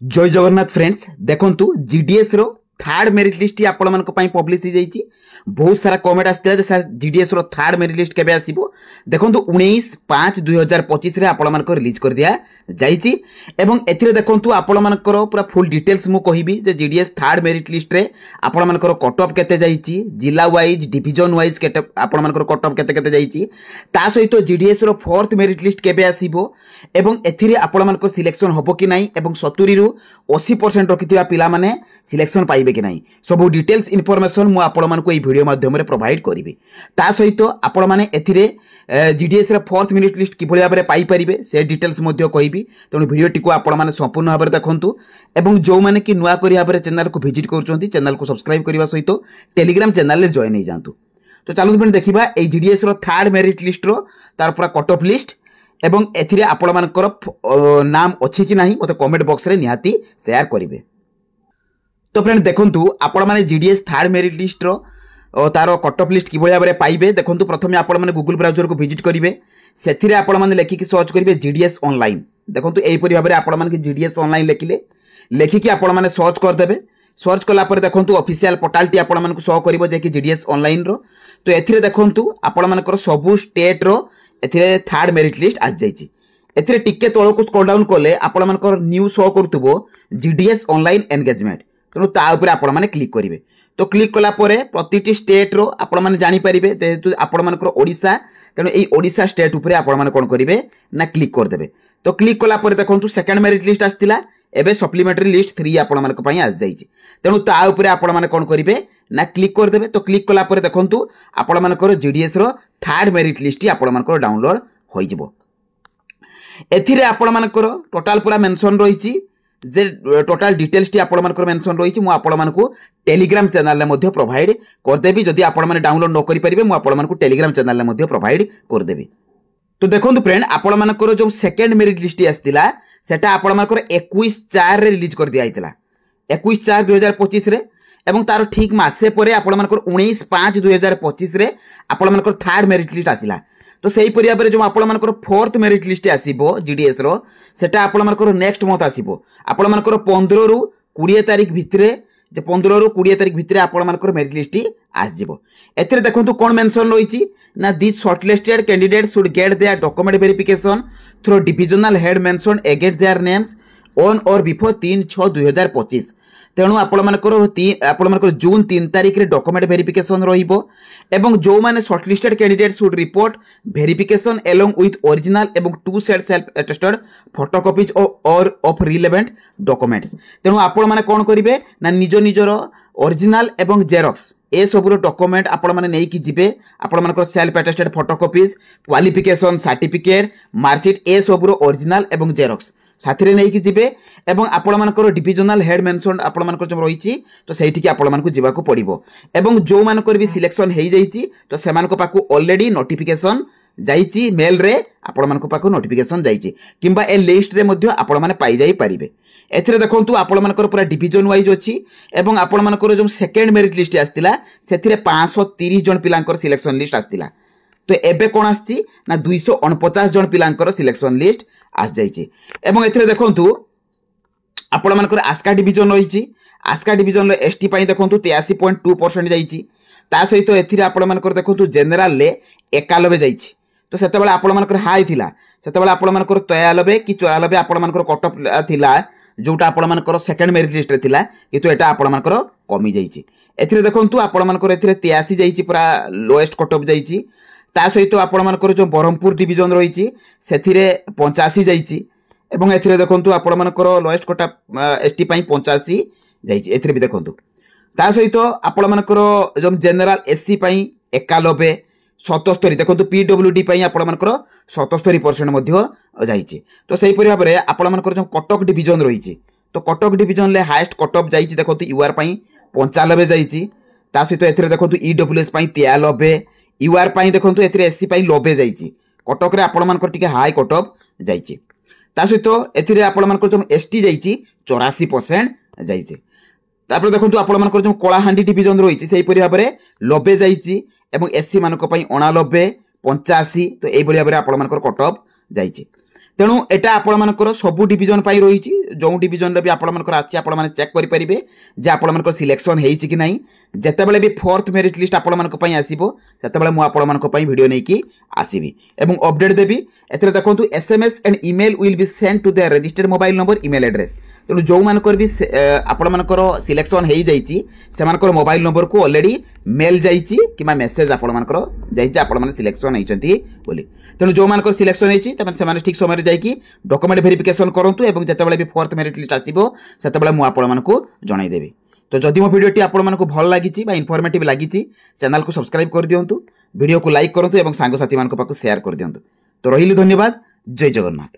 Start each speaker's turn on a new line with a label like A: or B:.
A: जय जगन्नाथ फ्रेंड्स देखंतु जीडीएस रो थर्ड मेरिट लिस्ट आपण मानक पई पब्लिश हो जाईची। बहुत सारा कमेंट आस्ते जे सर जीडीएस रो थर्ड मेरिट लिस्ट केबे आसीबो। देखंतु 19/5/2025 रे आपण मानक रिलीज कर दिया जाईची एवं एथिरे देखंतु आपण मानकर पूरा फुल डिटेल्स मु कहिबी जे जीडीएस थर्ड मेरिट लिस्ट रे आपण मानकर कट ऑफ केते जाईची, जिला वाइज डिवीजन वाइज केते आपण मानकर कट ऑफ केते केते जाईची, ता सहित जीडीएस रो फोर्थ मेरिट लिस्ट केबे आसीबो एवं एथिरे आपण मानकर सिलेक्शन होबो कि नाही एवं 70 रु 80% रखिथिबा पिला माने सिलेक्शन पाइबे कि नहीं सब डिटेल्स इनफॉरमेशन मु आपण मानको এই ভিডিও মাধ্যমে प्रोवाइड करिबी। ता सहित आपण माने एथिरे जीडीएस रे फोर्थ मेरिट लिस्ट किभଳି भाबरे पाई परिबे से डिटेल्स मध्ये कहिबी। तेणु भिडियो टिको आपण माने संपूर्ण भाबरे देखंतु एवं जो माने कि नुआ करी भाबरे चैनल को विजिट करचोंती चैनल को सब्सक्राइब करबा सहित टेलीग्राम चैनल ले जॉइन हो जांतु। तो चलो फ्रेंड देखिबा ए जीडीएस रो थर्ड मेरिट लिस्ट रो तार पूरा कट ऑफ लिस्ट एवं एथिरे आपण मानकर नाम अछि कि नाही मते कमेंट बॉक्स रे निहाती शेयर करिवे। तो फ्रेंड देखंतु आपण माने जीडीएस थर्ड मेरिट लिस्ट रो तार कट ऑफ लिस्ट किभଳି भाबरे पाइबे। देखंतु प्रथमे आपण माने गूगल ब्राउजर को विजिट करिवे, सेथिरे आपण माने लेखिकी सर्च करिवे जीडीएस ऑनलाइन। देखंतु एई परि भाबरे आपण माने जीडीएस ऑनलाइन लेखिकी आपण माने सर्च कर देबे। सर्च कला पर देखंतु ऑफिशियल पोर्टल टी आपण मानकु शो करिवो जे कि जीडीएस ऑनलाइन रो। तो एथिरे देखंतु आपण मानकर सबु स्टेट रो एथिरे थर्ड मेरिट लिस्ट आ जाईची। एथिरे टिके तळ को स्क्रॉल डाउन कले आपण मानकर न्यू शो करतुबो जीडीएस ऑनलाइन एंगेजमेंट। तेणु ता ऊपर आपण माने क्लिक करिवे। तो क्लिक कला परे प्रतिटी स्टेट रो आपण माने जानि परिबे जेहेतु आपण मानकर ओडिसा तेणु एई ओडिसा स्टेट ऊपर आपण माने कोन करिवे ना क्लिक कर देबे। तो क्लिक कला परे देखंतु सेकंड मेरिट लिस्ट आस्तिला एबे सप्लीमेंटरी लिस्ट 3 आपण मानक पई आस जाईची। तेणु ता ऊपर आपण माने कोन करिवे ना क्लिक कर देबे। तो क्लिक कला परे देखंतु आपण मानकर जीडीएस रो थर्ड मेरिट लिस्ट आपण मानकर डाउनलोड होई जिवो। एथिरे आपण मानकर टोटल पूरा मेंशन रहिची जे टोटल डिटेल्स टी आपण मानकर मेंशन रहिची। मु आपण मानकु टेलीग्राम चैनल ले मध्ये प्रोवाइड कर देबी। जदि आपण माने डाउनलोड न करि परिबे मु आपण मानकु टेलीग्राम चैनल ले मध्ये प्रोवाइड कर देबी। तो देखंतु फ्रेंड आपण मानकर जो सेकंड मेरिट लिस्ट आस्तिला सेटा आपण मानकर 21/4 रे रिलीज कर दिया आइतला 21/4/2025 रे एवं तार ठीक मासे परे आपण मानकर 19/5/2025 रे आपण मानकर थर्ड मेरिट लिस्ट आसिला। तो सही परिया परे जो आपण मानकर फोर्थ मेरिट लिस्ट आसीबो जीडीएस रो सेटा आपण मानकर नेक्स्ट मंथ आसीबो। आपण मानकर 15 रु 20 तारिख भितरे जे 15 रु 20 तारिख भितरे आपण मानकर मेरिट लिस्ट आस जिवो। एथिरे देखंतु कोन मेंशन रहिची ना this shortlisted candidates should get their document verification through divisional head mention against their names on or before 3/6/2025। तेणु आपण मानकर जून 3 तारिख रे डॉक्यूमेंट वेरिफिकेशन रहिबो एवं जो माने shortlisted candidate should report verification along with original एवं 2 सेट सेल्फ अटेस्टेड फोटोकॉपीज और ऑफ रिलेवेंट डॉक्यूमेंट्स। तेणु आपण माने कोन करिवे ना निज निजर ओरिजिनल एवं जेरॉक्स ए सबुरो डॉक्यूमेंट आपण माने नै कि जिबे। आपण मानकर self attested photocopies qualification certificate mark sheet ए सबुरो ओरिजिनल एवं जेरॉक्स साथी नहीं कि जिबे एवं आपण मानकर डिविजनल हेड मेंशन आपण मानकर जो रहिची तो सेठी कि आपण मानकु जिबा को पड़िबो एवं जो मानकर भी सिलेक्शन हेई जाईची तो से मानको पाकु ऑलरेडी नोटिफिकेशन जाईची मेल रे आपण मानको पाकु नोटिफिकेशन जाईची किंबा ए लिस्ट रे मध्ये आपण माने पाई जाई परिबे। एथिरे देखंतु आपण मानकर पूरा डिविजन वाइज अछि एवं आपण मानकर जो सेकंड मेरिट लिस्ट आस्तिला सेथिरे 530 जन पिलांकर सिलेक्शन लिस्ट आस्तिला। तो एबे कोन आछि ना 249 जन पिलांकर सिलेक्शन लिस्ट आस जाईची एवं एथिरे देखंतु आपण मानकर आस्का डिवीजन रहिची। आस्का डिवीजन रे एसटी पई देखंतु 83.2% जाईची। ता सहित एथिरे आपण मानकर देखंतु जनरल ले 91 जाईची। तो सेते बेला आपण मानकर हाई थिला सेते बेला आपण मानकर 93 कि 94 आपण मानकर कट ऑफ थिला जोटा आपण मानकर सेकंड मेरिट लिस्ट रे थिला किंतु एटा आपण मानकर कमी जाईची। एथिरे देखंतु आपण मानकर एथिरे 83 जाईची पूरा लोएस्ट कट ऑफ जाईची। ता सहित आपण मानकर जो ब्रह्मपुर डिवीजन रहिची सेथिरे 85 जाईची एवं एथिरे देखंतु आपण मानकर लोएस्ट कोटा एसटी पई 85 जाईची। एथिरे भी देखंतु ता सहित आपण मानकर जो जनरल एससी पई 91 77 देखंतु पीडब्ल्यूडी पई आपण मानकर 77% मध्ये जाईची। तो सही परि भाबरे आपण मानकर जो कटक डिवीजन रहिची तो कटक डिवीजन ले हाईएस्ट कट ऑफ जाईची देखंतु यूआर पई 95 जाईची। ता सहित एथिरे देखंतु ईडब्ल्यूएस पई 93 यूआर पई देखंतु एथिरे एससी पई 90 जाईची। कटक रे आपण मानकर टिके हाई कट ऑफ जाईची। ता सहित एथिरे आपण मानकर जो एसटी जाईची 84% जाईची। तापर देखंतु आपण मानकर जो कोलाहांडी डिवीजन रहिची सेही परि भाबरे 90 जाईची एवं एससी मानक पई 89 85 तो एई बळिया भाबरे आपण मानकर कट ऑफ जाईची। तेणु एटा आपण मानकर सबु डिवीजन पाई रही जो डिवीजन रे भी आपण मानकर आछि आपण माने चेक करि परिबे जे आपण मानकर सिलेक्शन हेइछि कि नाही जेतेबेले भी फोर्थ मेरिट लिस्ट आपण मानक पई आसीबो सेतेबेले मु आपण मानक पई वीडियो नै कि आसीबी एवं अपडेट देबी एतरे देखंतु SMS and email will be send to the registered mobile number email address तेणु जो मानकर भी आपण मानकर सिलेक्शन हेइ जाइछि से मानकर मोबाइल नंबर को ऑलरेडी मेल जाइछि किमा मेसेज आपण मानकर जाइछि आपण माने सिलेक्शन हेइछंती बोली तेणु जो मानकर सिलेक्शन हेइछि तमन से माने ठीक समय रे जाइकि डॉक्यूमेंट वेरिफिकेशन करंतु एवं जेतेबेले भी फोर्थ मेरिट लिस्ट आसीबो सेतेबेले मु आपण मानको जणाई देबी। तो जदि मो वीडियोटी आपण मानको भल लागिछि बा इन्फॉर्मेटिव लागिछि चैनल को सब्सक्राइब कर दियंतु वीडियो को लाइक करंतु एवं सांग साथी मानको पाको शेयर कर दियंतु। तो रहिलु धन्यवाद। जय जगन्नाथ।